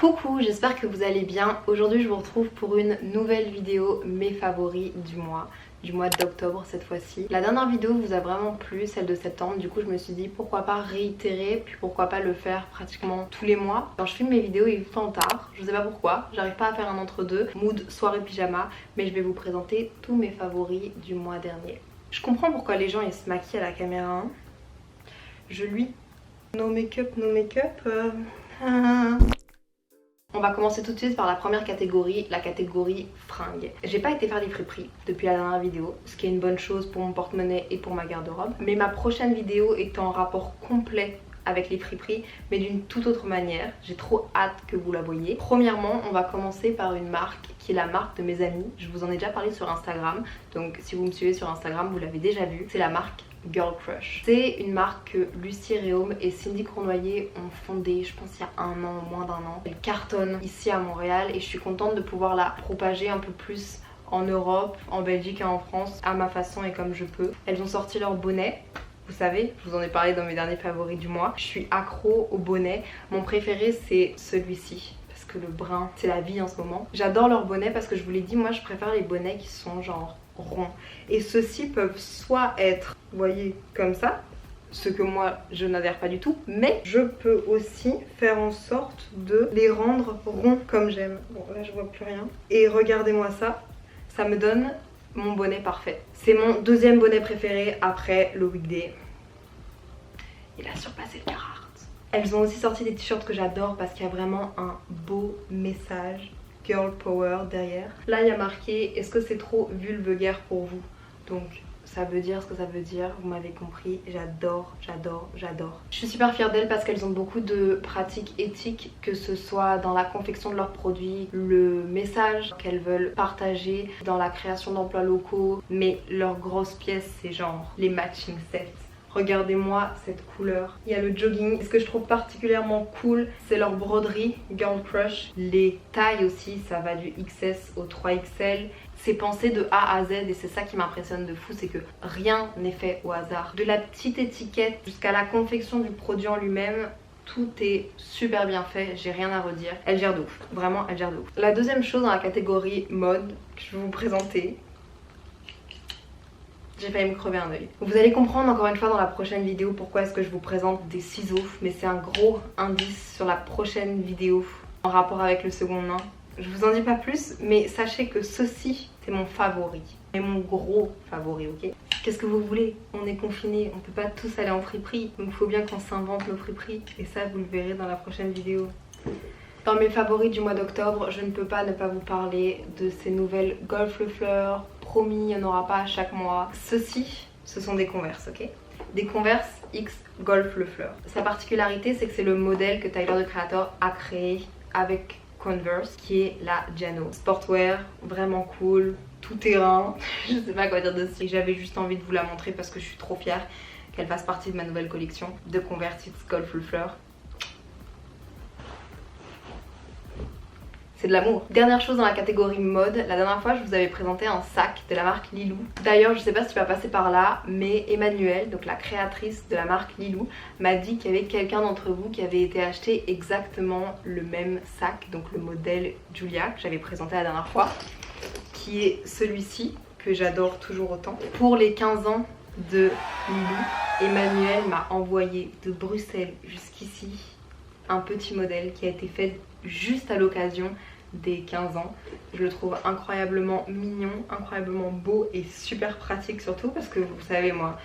Coucou, j'espère que vous allez bien. Aujourd'hui je vous retrouve pour une nouvelle vidéo, mes favoris du mois d'octobre cette fois-ci. La dernière vidéo vous a vraiment plu, celle de septembre, du coup je me suis dit pourquoi pas réitérer, puis pourquoi pas le faire pratiquement tous les mois. Quand je filme mes vidéos il est tout le temps tard, je sais pas pourquoi, j'arrive pas à faire un entre-deux, mood soirée pyjama, mais je vais vous présenter tous mes favoris du mois dernier. Je comprends pourquoi les gens ils se maquillent à la caméra, hein. Je lui... No make-up, On va commencer tout de suite par la première catégorie, la catégorie fringues. J'ai pas été faire des friperies depuis la dernière vidéo, ce qui est une bonne chose pour mon porte-monnaie et pour ma garde-robe. Mais ma prochaine vidéo est en rapport complet avec les friperies, mais d'une toute autre manière. J'ai trop hâte que vous la voyez. Premièrement, on va commencer par une marque qui est la marque de mes amis. Je vous en ai déjà parlé sur Instagram, donc si vous me suivez sur Instagram, vous l'avez déjà vu. C'est la marque Girl Crush. C'est une marque que Lucie Réaume et Cindy Cournoyer ont fondée, je pense il y a un an, moins d'un an. Elle cartonne ici à Montréal et je suis contente de pouvoir la propager un peu plus en Europe, en Belgique et en France, à ma façon et comme je peux. Elles ont sorti leur bonnet. Vous savez, je vous en ai parlé dans mes derniers favoris du mois. Je suis accro au bonnet. Mon préféré c'est celui-ci. Parce que le brun, c'est la vie en ce moment. J'adore leur bonnet parce que je vous l'ai dit, moi je préfère les bonnets qui sont genre ronds. Et ceux-ci peuvent soit être, vous voyez, comme ça, ce que moi je n'adhère pas du tout, mais je peux aussi faire en sorte de les rendre ronds comme j'aime. Bon là je vois plus rien. Et regardez-moi ça, ça me donne mon bonnet parfait. C'est mon deuxième bonnet préféré après le weekday. Il a surpassé le Carhartt. Elles ont aussi sorti des t-shirts que j'adore parce qu'il y a vraiment un beau message Girl Power derrière. Là il y a marqué est-ce que c'est trop vulgaire pour vous? Donc ça veut dire ce que ça veut dire, vous m'avez compris, j'adore. Je suis super fière d'elles parce qu'elles ont beaucoup de pratiques éthiques, que ce soit dans la confection de leurs produits, le message qu'elles veulent partager, dans la création d'emplois locaux, mais leur grosse pièce c'est genre les matching sets. Regardez-moi cette couleur. Il y a le jogging. Ce que je trouve particulièrement cool, c'est leur broderie Girl Crush. Les tailles aussi, ça va du XS au 3XL. C'est pensé de A à Z et c'est ça qui m'impressionne de fou, c'est que rien n'est fait au hasard. De la petite étiquette jusqu'à la confection du produit en lui-même, tout est super bien fait, j'ai rien à redire. Elle gère de ouf, vraiment elle gère de ouf. La deuxième chose dans la catégorie mode que je vais vous présenter, j'ai failli me crever un œil. Vous allez comprendre encore une fois dans la prochaine vidéo pourquoi est-ce que je vous présente des ciseaux, mais c'est un gros indice sur la prochaine vidéo en rapport avec le seconde main. Je vous en dis pas plus, mais sachez que ceci c'est mon favori, et mon gros favori, ok? Qu'est-ce que vous voulez? On est confinés, on peut pas tous aller en friperie, donc il faut bien qu'on s'invente nos friperies, et ça vous le verrez dans la prochaine vidéo. Dans mes favoris du mois d'octobre, je ne peux pas ne pas vous parler de ces nouvelles Golf Le Fleur. Promis, il n'y en aura pas à chaque mois. Ceux-ci, ce sont des Converse, ok? Des Converse X Golf Le Fleur. Sa particularité, c'est que c'est le modèle que Tyler the Creator a créé avec Converse, qui est la Jano. Sportwear, vraiment cool, tout terrain, je sais pas quoi dire dessus. J'avais juste envie de vous la montrer parce que je suis trop fière qu'elle fasse partie de ma nouvelle collection de Converse X Golf Le Fleur. C'est de l'amour. Dernière chose dans la catégorie mode, la dernière fois je vous avais présenté un sac de la marque Lilou. D'ailleurs je sais pas si tu vas passer par là, mais Emmanuelle, donc la créatrice de la marque Lilou, m'a dit qu'il y avait quelqu'un d'entre vous qui avait été acheté exactement le même sac, donc le modèle Julia que j'avais présenté la dernière fois, qui est celui-ci que j'adore toujours autant. Pour les 15 ans de Lilou, Emmanuelle m'a envoyé de Bruxelles jusqu'ici un petit modèle qui a été fait juste à l'occasion des 15 ans. Je le trouve incroyablement mignon, incroyablement beau et super pratique surtout parce que vous savez moi,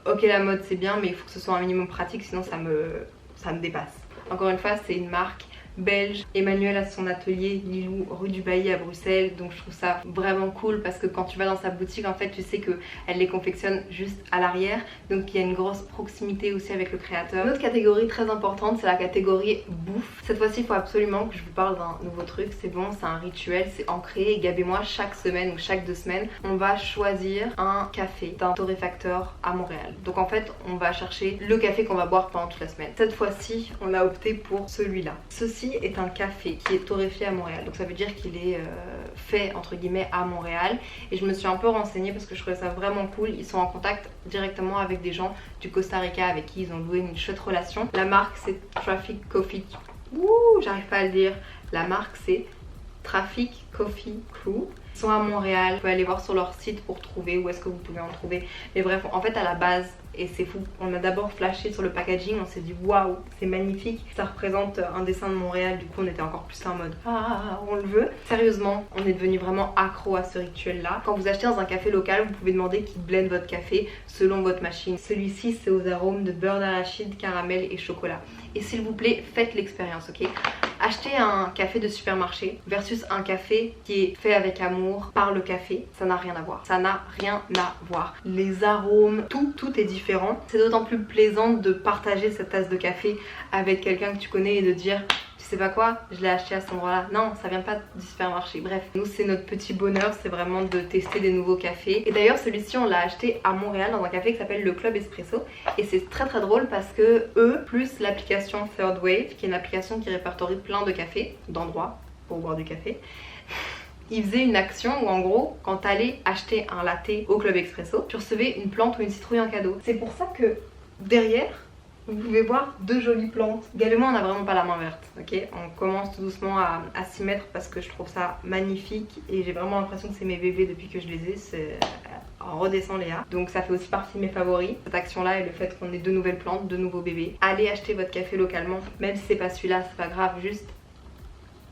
ok la mode c'est bien mais il faut que ce soit un minimum pratique sinon ça me dépasse. Encore une fois c'est une marque belge. Emmanuelle a son atelier Lilou rue du Bailly à Bruxelles, donc je trouve ça vraiment cool parce que quand tu vas dans sa boutique en fait tu sais qu'elle les confectionne juste à l'arrière, donc il y a une grosse proximité aussi avec le créateur. Une autre catégorie très importante c'est la catégorie bouffe. Cette fois-ci il faut absolument que je vous parle d'un nouveau truc, c'est bon, c'est un rituel, c'est ancré. Gab et moi chaque semaine ou chaque 2 semaines on va choisir un café d'un torréfacteur à Montréal. Donc en fait on va chercher le café qu'on va boire pendant toute la semaine. Cette fois-ci on a opté pour celui-là. Ceci est un café qui est torréfié à Montréal, donc ça veut dire qu'il est fait entre guillemets à Montréal, et je me suis un peu renseignée parce que je trouvais ça vraiment cool. Ils sont en contact directement avec des gens du Costa Rica avec qui ils ont loué une chouette relation. La marque c'est Traffic Coffee j'arrive pas à le dire. La marque c'est Traffic Coffee Crew. Ils sont à Montréal, vous pouvez aller voir sur leur site pour trouver où est-ce que vous pouvez en trouver. Mais bref, en fait à la base, et c'est fou, on a d'abord flashé sur le packaging, on s'est dit waouh, c'est magnifique, ça représente un dessin de Montréal, du coup on était encore plus en mode ah, on le veut. Sérieusement, on est devenu vraiment accro à ce rituel là. Quand vous achetez dans un café local, vous pouvez demander qu'il blende votre café selon votre machine. Celui-ci c'est aux arômes de beurre d'arachide, caramel et chocolat. Et s'il vous plaît, faites l'expérience, ok? Achetez un café de supermarché versus un café qui est fait avec amour par le café, ça n'a rien à voir. Ça n'a rien à voir. Les arômes, tout est différent. C'est d'autant plus plaisant de partager cette tasse de café avec quelqu'un que tu connais et de dire tu sais pas quoi, je l'ai acheté à cet endroit-là. Non, ça vient pas du supermarché. Bref, nous c'est notre petit bonheur, c'est vraiment de tester des nouveaux cafés. Et d'ailleurs celui-ci on l'a acheté à Montréal dans un café qui s'appelle le Club Espresso. Et c'est très drôle parce que eux, plus l'application Third Wave, qui est une application qui répertorie plein de cafés, d'endroits pour boire du café, ils faisaient une action où en gros, quand t'allais acheter un latte au Club Espresso, tu recevais une plante ou une citrouille en cadeau. C'est pour ça que derrière, vous pouvez voir deux jolies plantes. Gal et moi on n'a vraiment pas la main verte, ok? On commence tout doucement à s'y mettre parce que je trouve ça magnifique et j'ai vraiment l'impression que c'est mes bébés depuis que je les ai. C'est en redescend Léa. Donc ça fait aussi partie de mes favoris. Cette action là et le fait qu'on ait deux nouvelles plantes, deux nouveaux bébés. Allez acheter votre café localement, même si c'est pas celui-là, c'est pas grave, juste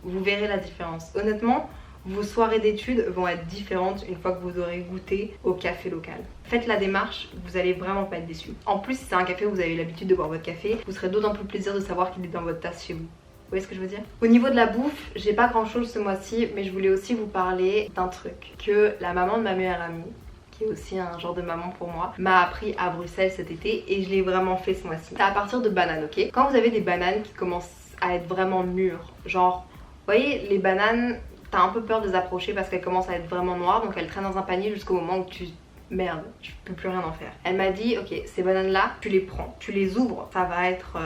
vous verrez la différence. Honnêtement, vos soirées d'études vont être différentes une fois que vous aurez goûté au café local. Faites la démarche, vous allez vraiment pas être déçus. En plus, si c'est un café où vous avez l'habitude de boire votre café, vous serez d'autant plus plaisir de savoir qu'il est dans votre tasse chez vous. Vous voyez ce que je veux dire? Au niveau de la bouffe, j'ai pas grand chose ce mois-ci, mais je voulais aussi vous parler d'un truc que la maman de ma meilleure amie, qui est aussi un genre de maman pour moi, m'a appris à Bruxelles cet été et je l'ai vraiment fait ce mois-ci. C'est à partir de bananes, ok? Quand vous avez des bananes qui commencent à être vraiment mûres, genre, vous voyez les bananes, t'as un peu peur de les approcher parce qu'elles commencent à être vraiment noires, donc elles traînent dans un panier jusqu'au moment où tu... Merde, je peux plus rien en faire. Elle m'a dit, ok, ces bananes là, tu les prends, tu les ouvres, ça va être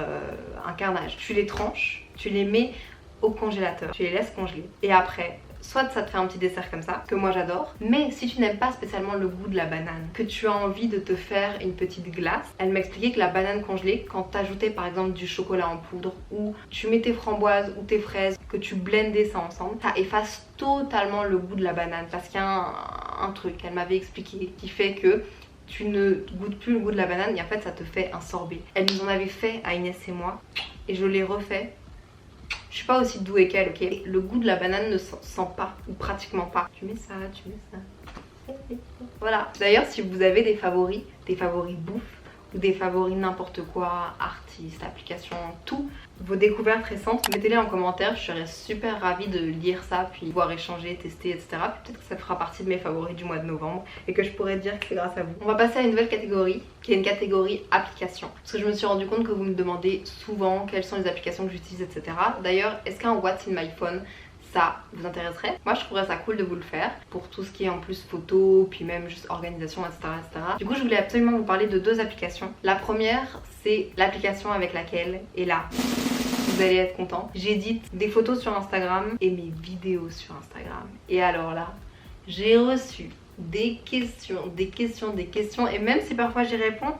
un carnage. Tu les tranches, tu les mets au congélateur, tu les laisses congeler. Et après, soit ça te fait un petit dessert comme ça, que moi j'adore, mais si tu n'aimes pas spécialement le goût de la banane, que tu as envie de te faire une petite glace, elle m'expliquait que la banane congelée, quand t'ajoutais par exemple du chocolat en poudre, ou tu mets tes framboises ou tes fraises, que tu blendais ça ensemble, ça efface totalement le goût de la banane, parce qu'il y a un truc, elle m'avait expliqué, qui fait que tu ne goûtes plus le goût de la banane et en fait ça te fait un sorbet. Elle nous en avait fait à Inès et moi, et je l'ai refait. Je suis pas aussi douée qu'elle, ok? Le goût de la banane ne sent pas, ou pratiquement pas. Tu mets ça, tu mets ça. Voilà. D'ailleurs, si vous avez des favoris bouffe, ou des favoris n'importe quoi, artistes, applications, tout, vos découvertes récentes, mettez-les en commentaire, je serais super ravie de lire ça, puis pouvoir échanger, tester, etc. Peut-être que ça fera partie de mes favoris du mois de novembre et que je pourrais dire que c'est grâce à vous. On va passer à une nouvelle catégorie, qui est une catégorie applications. Parce que je me suis rendu compte que vous me demandez souvent quelles sont les applications que j'utilise, etc. D'ailleurs, est-ce qu'un What's in my phone, ça vous intéresserait? Moi je trouverais ça cool de vous le faire pour tout ce qui est en plus photo, puis même juste organisation, etc., etc. Du coup je voulais absolument vous parler de deux applications. La première c'est l'application avec laquelle, et là vous allez être content, j'édite des photos sur Instagram et mes vidéos sur Instagram. Et alors là, j'ai reçu des questions, et même si parfois j'y réponds,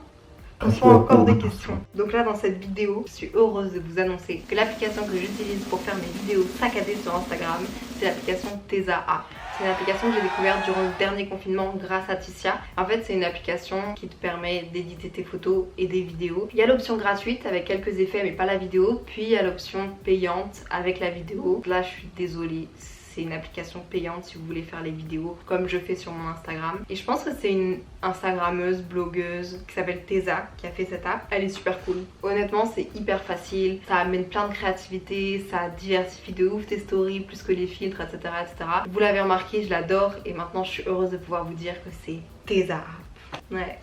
on se pose encore des questions. Donc là dans cette vidéo, je suis heureuse de vous annoncer que l'application que j'utilise pour faire mes vidéos saccadées sur Instagram, c'est l'application Tesa App. C'est une application que j'ai découverte durant le dernier confinement grâce à Ticia. En fait c'est une application qui te permet d'éditer tes photos et des vidéos. Il y a l'option gratuite avec quelques effets mais pas la vidéo. Puis il y a l'option payante avec la vidéo. Là je suis désolée. C'est une application payante si vous voulez faire les vidéos comme je fais sur mon Instagram. Et je pense que c'est une Instagrammeuse, blogueuse qui s'appelle Tesa qui a fait cette app. Elle est super cool. Honnêtement c'est hyper facile, ça amène plein de créativité, ça diversifie de ouf tes stories plus que les filtres, etc., etc. Vous l'avez remarqué, je l'adore et maintenant je suis heureuse de pouvoir vous dire que c'est Tesa App. Ouais.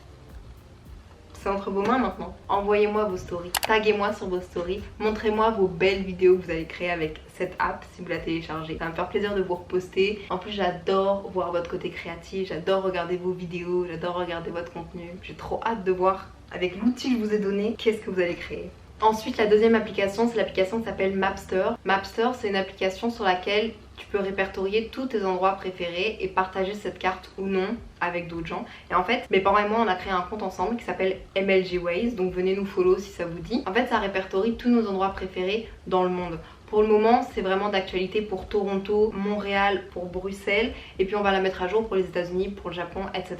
C'est entre vos mains maintenant. Envoyez-moi vos stories, taguez-moi sur vos stories, montrez-moi vos belles vidéos que vous allez créer avec cette app si vous la téléchargez. Ça va me faire plaisir de vous reposter. En plus j'adore voir votre côté créatif, j'adore regarder vos vidéos, j'adore regarder votre contenu. J'ai trop hâte de voir avec l'outil que je vous ai donné, qu'est-ce que vous allez créer. Ensuite, la deuxième application, c'est l'application qui s'appelle Mapster. Mapster, c'est une application sur laquelle tu peux répertorier tous tes endroits préférés et partager cette carte ou non avec d'autres gens. Et en fait, mes parents et moi, on a créé un compte ensemble qui s'appelle MLG Ways, donc venez nous follow si ça vous dit. En fait, ça répertorie tous nos endroits préférés dans le monde. Pour le moment, c'est vraiment d'actualité pour Toronto, Montréal, pour Bruxelles. Et puis on va la mettre à jour pour les États-Unis, pour le Japon, etc.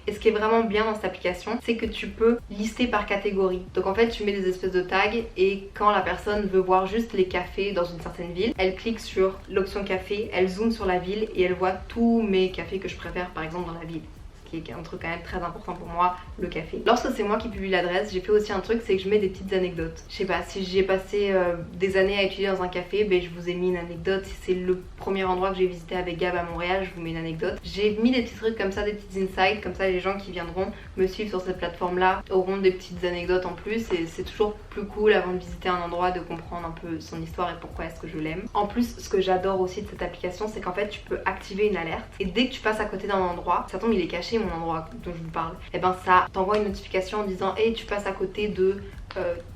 Et ce qui est vraiment bien dans cette application, c'est que tu peux lister par catégorie. Donc en fait, tu mets des espèces de tags et quand la personne veut voir juste les cafés dans une certaine ville, elle clique sur l'option café, elle zoome sur la ville et elle voit tous mes cafés que je préfère par exemple dans la ville. Qui est un truc quand même très important pour moi, le café. Lorsque c'est moi qui publie l'adresse, j'ai fait aussi un truc, c'est que je mets des petites anecdotes. Je sais pas, si j'ai passé des années à étudier dans un café, ben je vous ai mis une anecdote. Si c'est le premier endroit que j'ai visité avec Gab à Montréal, je vous mets une anecdote. J'ai mis des petits trucs comme ça, des petites insights, comme ça les gens qui viendront me suivre sur cette plateforme là auront des petites anecdotes en plus et c'est toujours plus cool avant de visiter un endroit de comprendre un peu son histoire et pourquoi est-ce que je l'aime. En plus, ce que j'adore aussi de cette application, c'est qu'en fait tu peux activer une alerte et dès que tu passes à côté d'un endroit, ça tombe, il est caché mon endroit dont je vous parle, et ben ça t'envoie une notification en disant hey, tu passes à côté de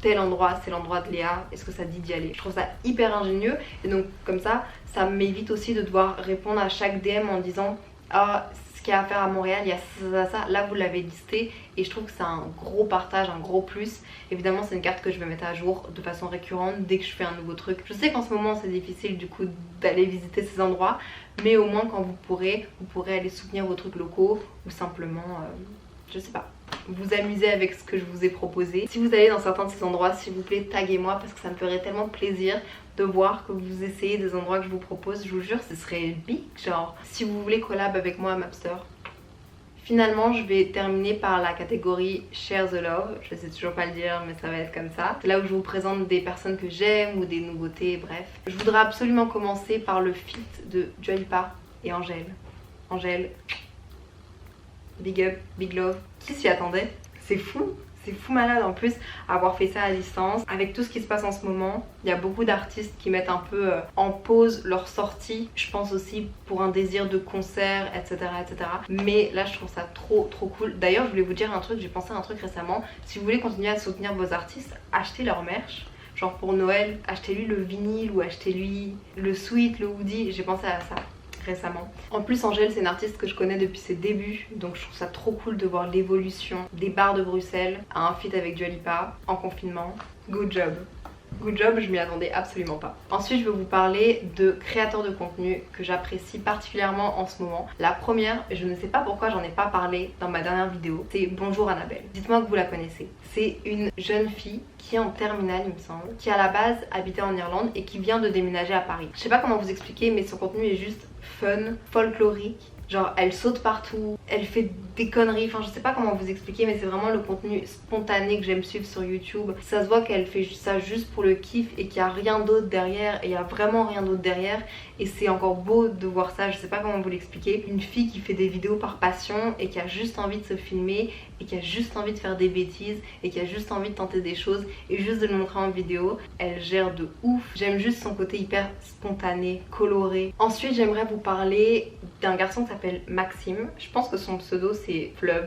tel endroit, c'est l'endroit de Léa, est-ce que ça te dit d'y aller? Je trouve ça hyper ingénieux et donc comme ça m'évite aussi de devoir répondre à chaque DM en disant ah, ce qu'il y a à faire à Montréal, il y a ça, là vous l'avez listé et je trouve que c'est un gros partage, un gros plus. Évidemment c'est une carte que je vais mettre à jour de façon récurrente dès que je fais un nouveau truc. Je sais qu'en ce moment c'est difficile du coup d'aller visiter ces endroits, mais au moins quand vous pourrez aller soutenir vos trucs locaux ou simplement, je sais pas, vous amuser avec ce que je vous ai proposé. Si vous allez dans certains de ces endroits, s'il vous plaît taguez-moi parce que ça me ferait tellement plaisir de voir que vous essayez des endroits que je vous propose. Je vous jure ce serait big, genre si vous voulez collab avec moi à Mapster. Finalement, je vais terminer par la catégorie Share the Love. Je sais toujours pas le dire, mais ça va être comme ça. C'est là où je vous présente des personnes que j'aime ou des nouveautés, bref. Je voudrais absolument commencer par le feat de Dua Lipa et Angèle. Angèle, big up, big love. Qui s'y attendait? C'est fou. C'est fou malade en plus avoir fait ça à distance. Avec tout ce qui se passe en ce moment, il y a beaucoup d'artistes qui mettent un peu en pause leur sortie. Je pense aussi pour un désir de concert, etc., etc. Mais là je trouve ça trop cool. D'ailleurs je voulais vous dire un truc, j'ai pensé à un truc récemment. Si vous voulez continuer à soutenir vos artistes, achetez leur merch. Genre pour Noël, achetez-lui le vinyle ou achetez-lui le sweat, le hoodie. J'ai pensé à ça récemment. En plus Angèle c'est une artiste que je connais depuis ses débuts, donc je trouve ça trop cool de voir l'évolution des bars de Bruxelles à un feat avec Dua Lipa en confinement. Good job. Good job, je m'y attendais absolument pas. Ensuite je vais vous parler de créateurs de contenu que j'apprécie particulièrement en ce moment. La première, je ne sais pas pourquoi j'en ai pas parlé dans ma dernière vidéo, c'est Bonjour Annabelle. Dites-moi que vous la connaissez. C'est une jeune fille qui est en terminale il me semble, qui à la base habitait en Irlande et qui vient de déménager à Paris. Je sais pas comment vous expliquer mais son contenu est juste fun, folklorique. Genre elle saute partout, elle fait des conneries, enfin je sais pas comment vous expliquer mais c'est vraiment le contenu spontané que j'aime suivre sur YouTube. Ça se voit qu'elle fait ça juste pour le kiff et qu'il n'y a rien d'autre derrière, et il n'y a vraiment rien d'autre derrière et c'est encore beau de voir ça, je sais pas comment vous l'expliquer. Une fille qui fait des vidéos par passion et qui a juste envie de se filmer et qui a juste envie de faire des bêtises et qui a juste envie de tenter des choses et juste de le montrer en vidéo. Elle gère de ouf, j'aime juste son côté hyper spontané, coloré. Ensuite j'aimerais vous parler d'un garçon qui s'appelle Maxime, je pense que son pseudo c'est Flub.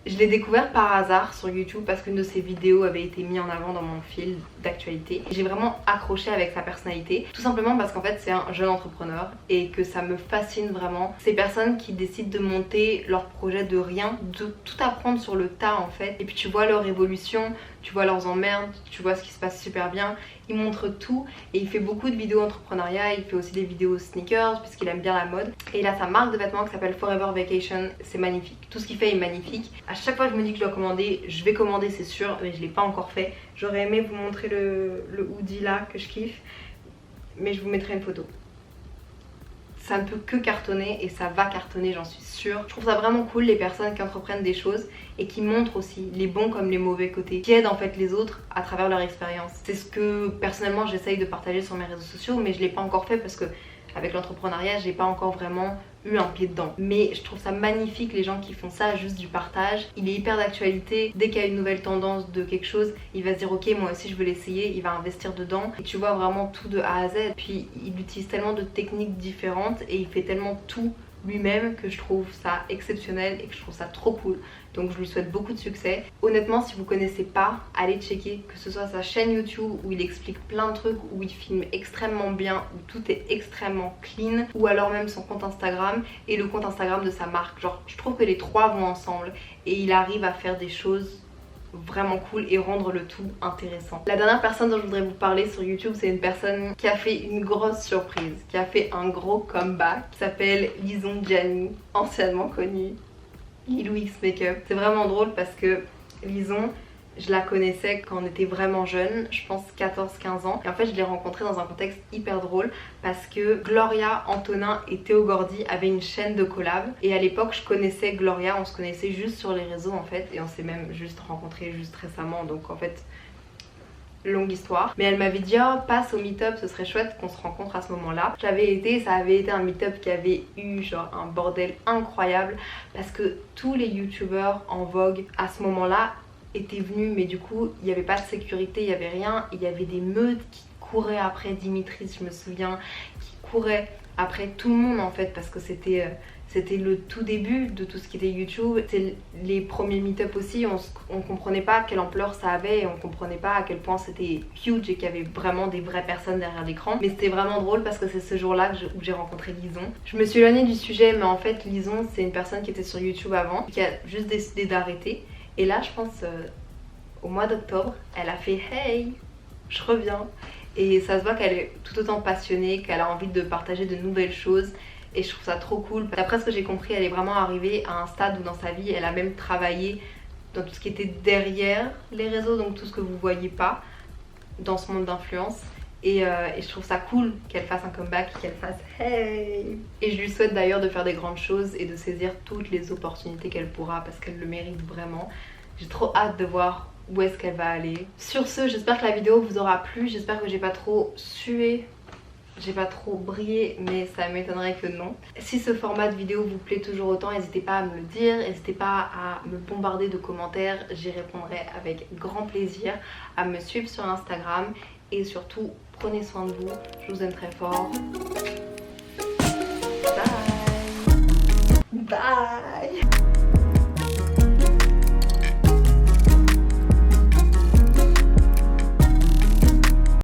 Je l'ai découvert par hasard sur YouTube parce qu'une de ses vidéos avait été mise en avant dans mon fil d'actualité. J'ai vraiment accroché avec sa personnalité, tout simplement parce qu'en fait c'est un jeune entrepreneur et que ça me fascine vraiment. Ces personnes qui décident de monter leur projet de rien, de tout apprendre sur le tas en fait, et puis tu vois leur évolution, tu vois leurs emmerdes, tu vois ce qui se passe super bien. Il montre tout et il fait beaucoup de vidéos entrepreneuriat, il fait aussi des vidéos sneakers puisqu'il aime bien la mode. Et il a sa marque de vêtements qui s'appelle Forever Vacation, c'est magnifique. Tout ce qu'il fait est magnifique. À chaque fois je me dis que je dois commander, je vais commander c'est sûr, mais je l'ai pas encore fait. J'aurais aimé vous montrer le hoodie là que je kiffe, mais je vous mettrai une photo. Ça ne peut que cartonner et ça va cartonner, j'en suis sûre. Je trouve ça vraiment cool les personnes qui entreprennent des choses et qui montrent aussi les bons comme les mauvais côtés, qui aident en fait les autres à travers leur expérience. C'est ce que personnellement j'essaye de partager sur mes réseaux sociaux, mais je l'ai pas encore fait parce que avec l'entrepreneuriat j'ai pas encore vraiment eu un pied dedans. Mais je trouve ça magnifique les gens qui font ça, juste du partage. Il est hyper d'actualité, dès qu'il y a une nouvelle tendance de quelque chose, il va se dire ok moi aussi je veux l'essayer, il va investir dedans. Et tu vois vraiment tout de A à Z. Puis il utilise tellement de techniques différentes et il fait tellement tout lui-même que je trouve ça exceptionnel et que je trouve ça trop cool. Donc je lui souhaite beaucoup de succès. Honnêtement, si vous connaissez pas, allez checker, que ce soit sa chaîne YouTube où il explique plein de trucs, où il filme extrêmement bien, où tout est extrêmement clean, ou alors même son compte Instagram et le compte Instagram de sa marque. Genre je trouve que les trois vont ensemble et il arrive à faire des choses vraiment cool et rendre le tout intéressant. La dernière personne dont je voudrais vous parler sur YouTube, c'est une personne qui a fait une grosse surprise, qui a fait un gros comeback, qui s'appelle Lison Gianni, anciennement connue Lilou X Makeup. C'est vraiment drôle parce que Lison, je la connaissais quand on était vraiment jeune, je pense 14-15 ans. Et en fait je l'ai rencontrée dans un contexte hyper drôle parce que Gloria, Antonin et Théo Gordy avaient une chaîne de collab. Et à l'époque je connaissais Gloria, on se connaissait juste sur les réseaux en fait. Et on s'est même juste rencontrés juste récemment, donc en fait longue histoire. Mais elle m'avait dit oh passe au meet-up, ce serait chouette qu'on se rencontre à ce moment là. J'avais été, ça avait été un meet-up qui avait eu genre un bordel incroyable parce que tous les youtubeurs en vogue à ce moment là étaient venus, mais du coup il n'y avait pas de sécurité, il n'y avait rien, il y avait des meutes qui couraient après Dimitri, je me souviens, qui couraient après tout le monde en fait parce que c'était le tout début de tout ce qui était YouTube. C'était les premiers meet-up aussi, on comprenait pas quelle ampleur ça avait et on comprenait pas à quel point c'était huge et qu'il y avait vraiment des vraies personnes derrière l'écran. Mais c'était vraiment drôle parce que c'est ce jour-là où j'ai rencontré Lison. Je me suis éloignée du sujet, mais en fait Lison c'est une personne qui était sur YouTube avant, qui a juste décidé d'arrêter. Et là je pense au mois d'octobre, elle a fait hey, je reviens. Et ça se voit qu'elle est tout autant passionnée, qu'elle a envie de partager de nouvelles choses. Et je trouve ça trop cool. D'après ce que j'ai compris, elle est vraiment arrivée à un stade où dans sa vie, elle a même travaillé dans tout ce qui était derrière les réseaux, donc tout ce que vous voyez pas dans ce monde d'influence. Et je trouve ça cool qu'elle fasse un comeback, qu'elle fasse hey. Et je lui souhaite d'ailleurs de faire des grandes choses et de saisir toutes les opportunités qu'elle pourra parce qu'elle le mérite vraiment. J'ai trop hâte de voir où est-ce qu'elle va aller. Sur ce, j'espère que la vidéo vous aura plu, j'espère que j'ai pas trop sué, j'ai pas trop brillé, mais ça m'étonnerait que non. Si ce format de vidéo vous plaît toujours autant, n'hésitez pas à me le dire, n'hésitez pas à me bombarder de commentaires, j'y répondrai avec grand plaisir, à me suivre sur Instagram et surtout prenez soin de vous, je vous aime très fort. Bye. Bye.